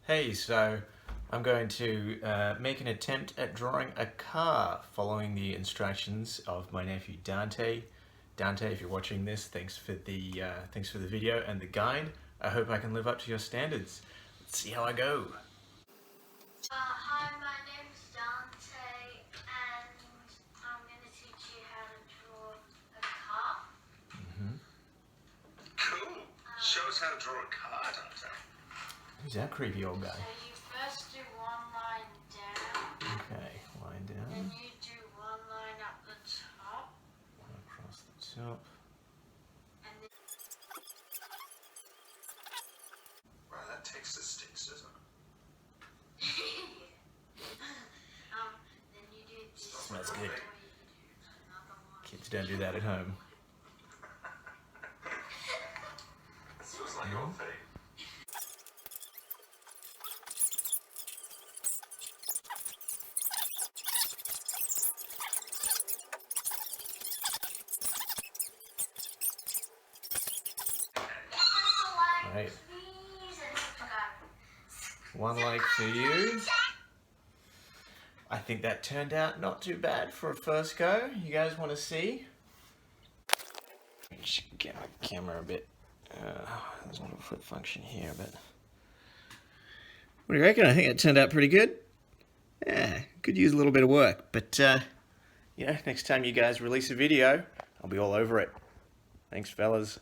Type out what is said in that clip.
Hey, so I'm going to make an attempt at drawing a car following the instructions of my nephew Dante. Dante, if you're watching this, thanks for the video and the guide. I hope I can live up to your standards. Let's see how I go. Hi, my name's Dante, and I'm going to teach you how to draw a car. Cool. Show us how to draw a car, Dante. Who's that creepy old guy? So you first do one line down. Okay, line down. Then you do one line up the top. One across the top. And then Right, that takes the sticks, doesn't it? then you do this. That's good. Or you do another one. Kids don't do that at home. Feels like your thing. Right. One like for you. I think that turned out not too bad for a first go. You guys want to see? Just get my camera a bit. There's a little flip function here, but what do you reckon? I think it turned out pretty good. Yeah, could use a little bit of work, but you know, next time you guys release a video, I'll be all over it. Thanks, fellas.